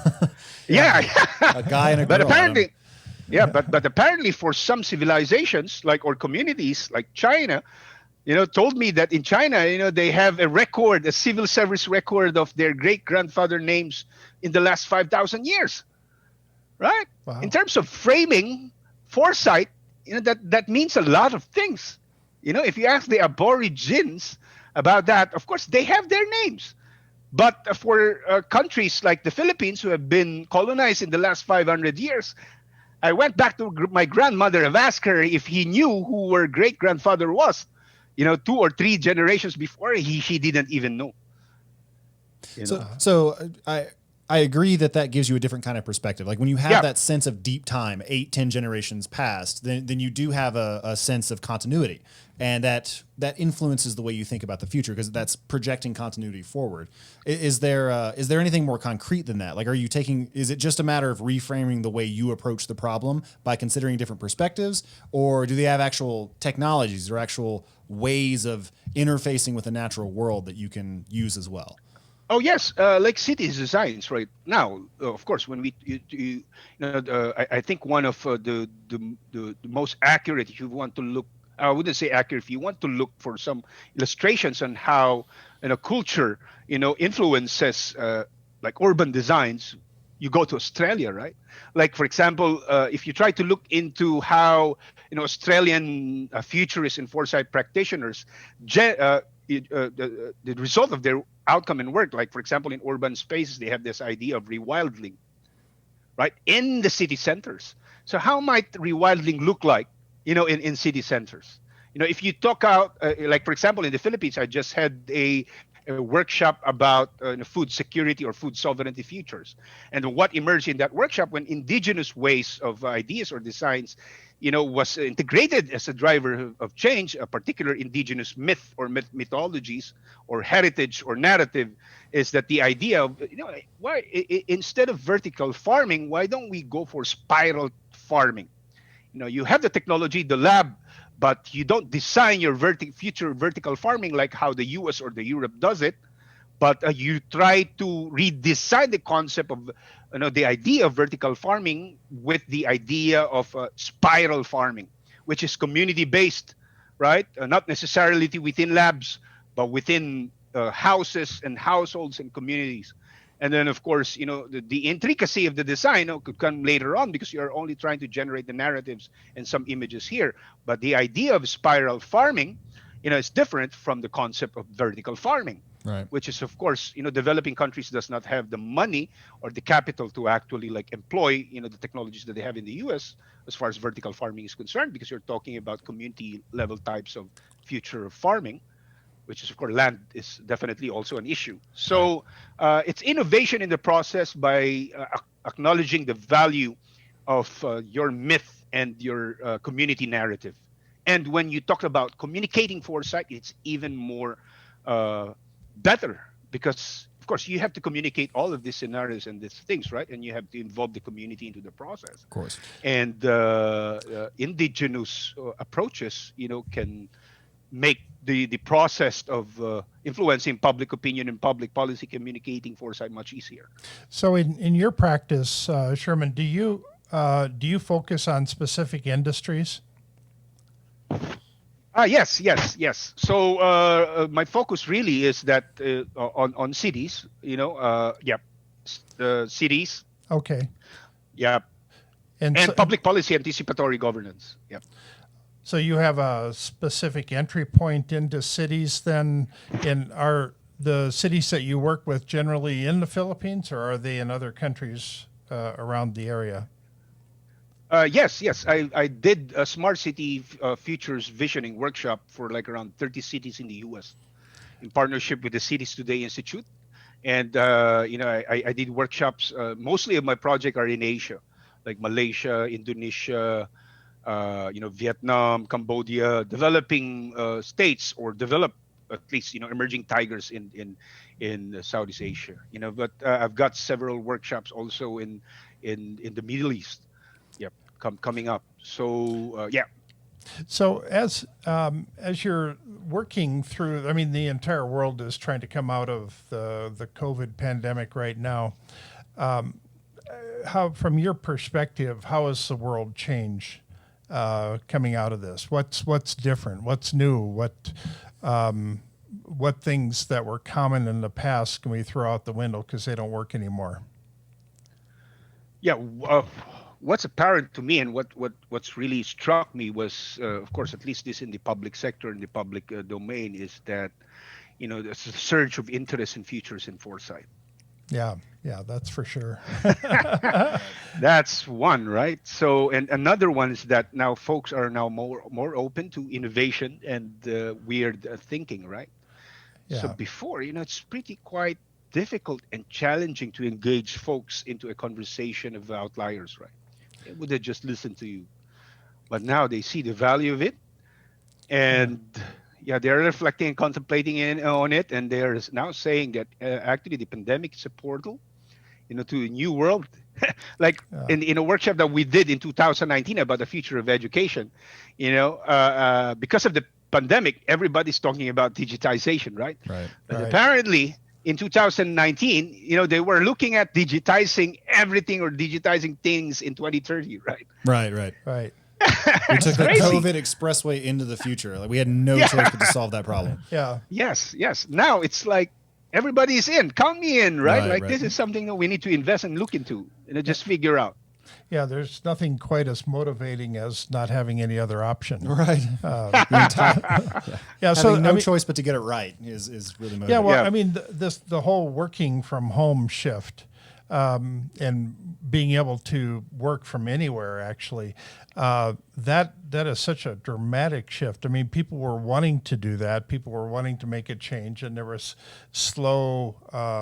Yeah, a guy and a girl. but apparently, but apparently, for some civilizations or communities like China, told me that in China, they have a civil service record of their great grandfather names in the last 5,000 years. Right. Wow. In terms of framing foresight, that means a lot of things. If you ask the Aborigines about that, of course, they have their names. But for countries like the Philippines, who have been colonized in the last 500 years, I went back to my grandmother and asked her if he knew who her great grandfather was. 2 or 3 generations before, she didn't even know. I agree that gives you a different kind of perspective. Like when you have that sense of deep time, 8, 10 generations past, then you do have a sense of continuity, and that influences the way you think about the future, because that's projecting continuity forward. Is there anything more concrete than that? Like, is it just a matter of reframing the way you approach the problem by considering different perspectives, or do they have actual technologies or actual ways of interfacing with the natural world that you can use as well? Oh yes, like cities designs right now. Of course, when I think one of the most accurate, if you want to look, I wouldn't say accurate, if you want to look for some illustrations on how culture influences like urban designs, you go to Australia, right? Like for example, if you try to look into how Australian futurists and foresight practitioners the result of their outcome and work, like for example in urban spaces, they have this idea of rewilding, right, in the city centers. So how might rewilding look like in city centers? If you talk out like for example in the Philippines, I just had a workshop about food security or food sovereignty futures, and what emerged in that workshop when indigenous ways of ideas or designs was integrated as a driver of change. A particular indigenous myth or mythologies or heritage or narrative is that the idea of why instead of vertical farming, why don't we go for spiral farming? You have the technology, the lab, but you don't design your future vertical farming like how the US or the Europe does it, but you try to redesign the concept of the idea of vertical farming with the idea of spiral farming, which is community based, right? Not necessarily within labs, but within houses and households and communities. And then, of course, the intricacy of the design could come later on, because you're only trying to generate the narratives and some images here. But the idea of spiral farming, is different from the concept of vertical farming, right? Which is, of course, developing countries does not have the money or the capital to actually employ, the technologies that they have in the US as far as vertical farming is concerned, because you're talking about community level types of future of farming, which is, of course, land is definitely also an issue. So it's innovation in the process by acknowledging the value of your myth and your community narrative. And when you talk about communicating foresight, it's even more better, because, of course, you have to communicate all of these scenarios and these things, right? And you have to involve the community into the process. Of course. And indigenous approaches, can make the process of influencing public opinion and public policy communicating foresight much easier. So in your practice, Sherman, do you focus on specific industries? Yes. So my focus really is that on cities, cities. Okay. Yeah. And public policy anticipatory governance. Yeah. So you have a specific entry point into cities then, are the cities that you work with generally in the Philippines, or are they in other countries around the area? Yes. I did a smart city futures visioning workshop for around 30 cities in the U.S. in partnership with the Cities Today Institute. And, I did workshops. Mostly of my project are in Asia, like Malaysia, Indonesia, Vietnam, Cambodia, developing states, or developed at least emerging tigers in Southeast Asia. But I've got several workshops also in the Middle East. Yep, coming up. So yeah. So as you're working through, the entire world is trying to come out of the COVID pandemic right now. How, from your perspective, how has the world changed coming out of this? What's different? What's new? What things that were common in the past can we throw out the window because they don't work anymore? Yeah. what's apparent to me, and what's really struck me was, of course, at least this in the public sector, in the public domain, is that there's a surge of interest in futures and foresight. Yeah, that's for sure. That's one, right? So, and another one is that now folks are now more open to innovation and weird thinking, right? So Yeah. before, it's pretty quite difficult and challenging to engage folks into a conversation of outliers, right? They would have just listened to you, but now they see the value of it, and they're reflecting and contemplating on it, and they're now saying that actually the pandemic is a portal, to a new world. Like in a workshop that we did in 2019 about the future of education, because of the pandemic, everybody's talking about digitization, right? Right. But apparently in 2019, they were looking at digitizing everything or digitizing things in 2030, right? Right. We took the crazy. COVID expressway into the future. Like, we had no choice but to solve that problem. Yeah. Yes. Now it's like everybody's in. Count me in, right? Right. This is something that we need to invest and look into and just figure out. Yeah, there's nothing quite as motivating as not having any other option. Right. Yeah, so Having no choice but to get it right is really motivating. Yeah, well, I mean, the whole working from home shift and being able to work from anywhere, actually, that is such a dramatic shift. I mean, people were wanting to do that. People were wanting to make a change, and there was slow,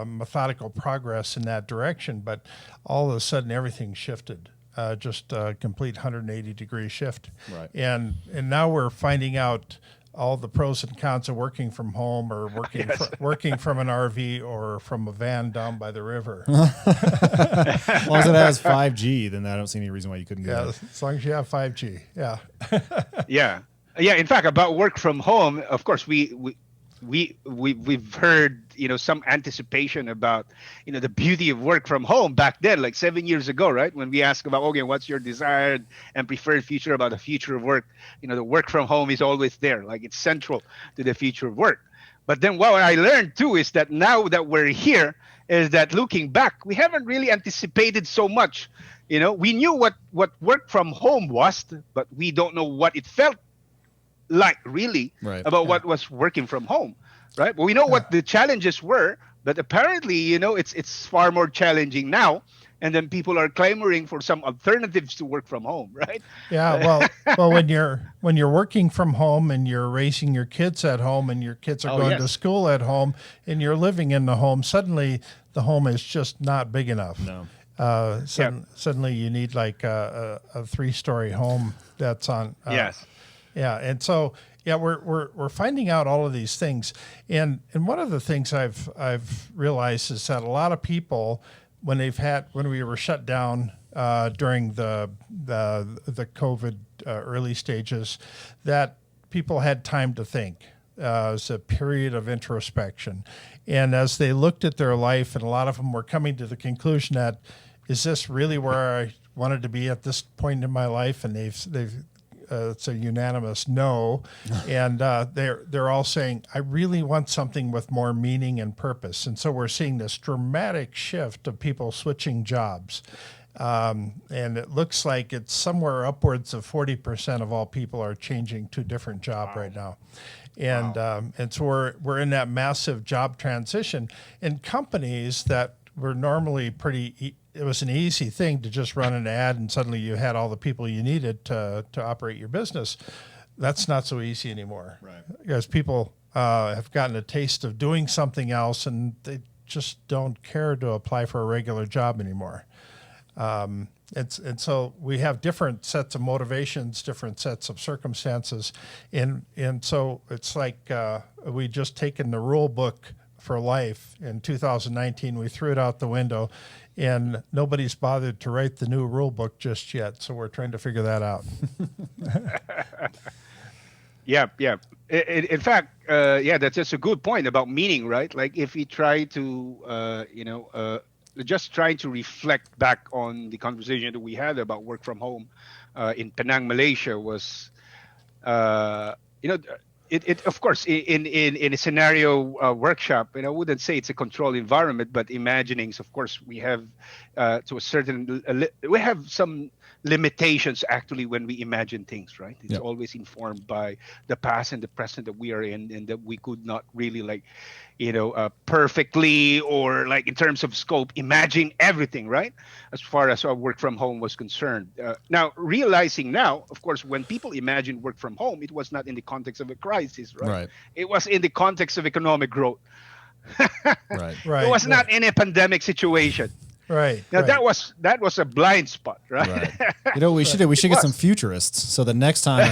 methodical progress in that direction. But all of a sudden, everything shifted. Just a complete 180-degree shift. Right. And now we're finding out all the pros and cons of working from home or working from an RV or from a van down by the river. As long as it has 5G, then I don't see any reason why you couldn't do Yeah, that. as long as you have 5G. Yeah. Yeah. In fact, about work from home, of course, we've heard some anticipation about the beauty of work from home back then, like 7 years ago, right? When we ask about, okay, what's your desired and preferred future about the future of work? The work from home is always there, like it's central to the future of work. But then what I learned too is that now that we're here, is that looking back, we haven't really anticipated so much. We knew what work from home was, but we don't know what it felt like really about what was working from home, right? But we know what the challenges were, but apparently, it's far more challenging now. And then people are clamoring for some alternatives to work from home, right? Yeah, well, when you're working from home and you're raising your kids at home and your kids are going to school at home and you're living in the home, suddenly the home is just not big enough. No. Suddenly you need like a 3-story home that's on. Yes. Yeah, and so we're finding out all of these things, and one of the things I've realized is that a lot of people, when we were shut down during the COVID early stages, that people had time to think. It was a period of introspection, and as they looked at their life, and a lot of them were coming to the conclusion that, is this really where I wanted to be at this point in my life? And they've it's a unanimous no, and they're all saying, I really want something with more meaning and purpose. And so we're seeing this dramatic shift of people switching jobs, and it looks like it's somewhere upwards of 40% of all people are changing to a different job right now. And so we're in that massive job transition, and companies that were normally it was an easy thing to just run an ad and suddenly you had all the people you needed to operate your business. That's not so easy anymore. Right. Because people have gotten a taste of doing something else and they just don't care to apply for a regular job anymore. And so we have different sets of motivations, different sets of circumstances. And so it's like we just taken the rule book for life in 2019, we threw it out the window, and nobody's bothered to write the new rule book just yet. So we're trying to figure that out. Yeah. In fact, that's just a good point about meaning, right? Like if we try to, just trying to reflect back on the conversation that we had about work from home in Penang, Malaysia was, It of course in a scenario workshop, and I wouldn't say it's a controlled environment, but imaginings, of course, we have to a certain we have some limitations actually when we imagine things, right? It's Yep. always informed by the past and the present that we are in, and that we could not really like, perfectly, or like in terms of scope, imagine everything, right? As far as our work from home was concerned. Now, realizing now, of course, when people imagined work from home, it was not in the context of a crisis, right? Right. It was in the context of economic growth. Right. Right. It was not in a pandemic situation. Right. Now right. that was a blind spot, right? Right. We should get some futurists so the next time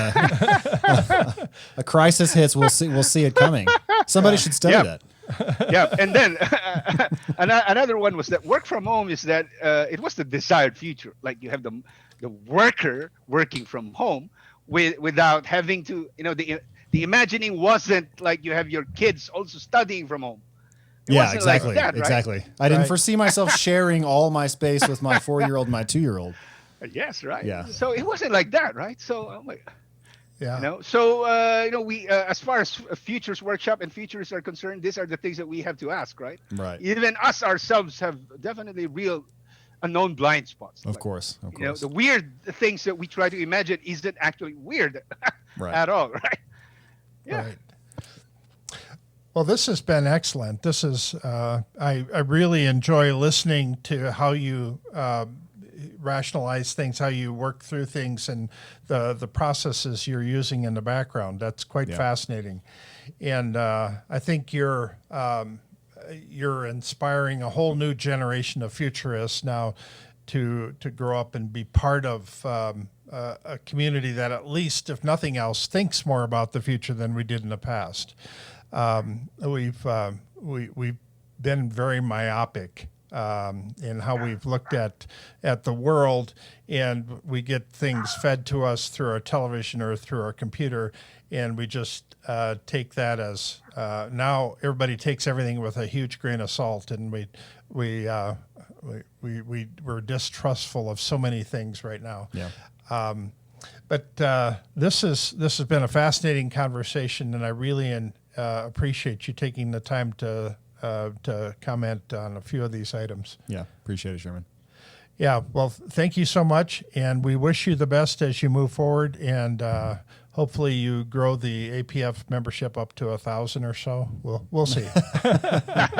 a crisis hits, we'll see it coming. Somebody should study Yeah. that. Yeah, and then another one was that work from home is that it was the desired future. Like you have the worker working from home without having to, the imagining wasn't like you have your kids also studying from home. It Yeah, wasn't exactly. like that, right? Exactly. I didn't Right. foresee myself sharing all my space with my 4-year-old and my 2-year-old. Yes, right. Yeah. So it wasn't like that, right? So I'm like, Yeah. So we as far as futures workshop and futurists are concerned, these are the things that we have to ask, right? Right. Even us ourselves have definitely real unknown blind spots. Of Like, course. the weird things that we try to imagine isn't actually weird Right. at all, right? Yeah. Right. Well, this has been excellent. This is I really enjoy listening to how you rationalize things, how you work through things, and the processes you're using in the background. That's quite fascinating, and I think you're inspiring a whole new generation of futurists now to grow up and be part of a community that, at least if nothing else, thinks more about the future than we did in the past. We've been very myopic in how we've looked at the world, and we get things fed to us through our television or through our computer, and we just take that as now everybody takes everything with a huge grain of salt, and we're distrustful of so many things right now. Yeah. But this has been a fascinating conversation, and I really appreciate you taking the time to comment on a few of these items. Yeah. Appreciate it, Sherman. Yeah, well, thank you so much, and we wish you the best as you move forward, and hopefully you grow the APF membership up to 1,000 or so. We'll see.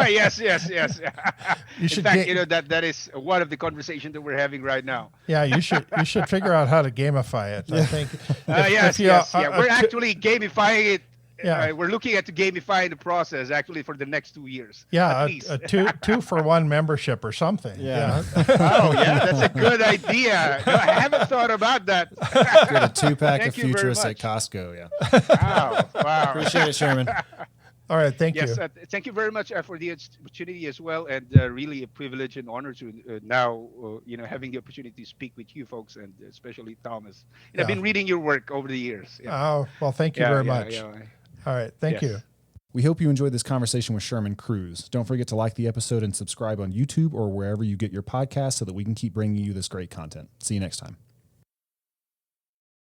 Yes. You should In fact, that is one of the conversations that we're having right now. Yeah, you should figure out how to gamify it. I think. We're actually gamifying it. Yeah. We're looking at to gamify the process actually for the next 2 years. Yeah, at least. a 2-for-1 membership or something. Yeah. Oh yeah, that's a good idea. No, I haven't thought about that. Get a 2-pack of Thank you very futurists at much. Costco. Yeah. Wow. Appreciate it, Sherman. All right, thank Yes, you. thank you very much for the opportunity as well, and really a privilege and honor to now, having the opportunity to speak with you folks, and especially Thomas. And I've been reading your work over the years. Yeah. Oh, well, thank you very much. Yeah. All right, thank you. We hope you enjoyed this conversation with Sherman Cruz. Don't forget to like the episode and subscribe on YouTube or wherever you get your podcasts so that we can keep bringing you this great content. See you next time.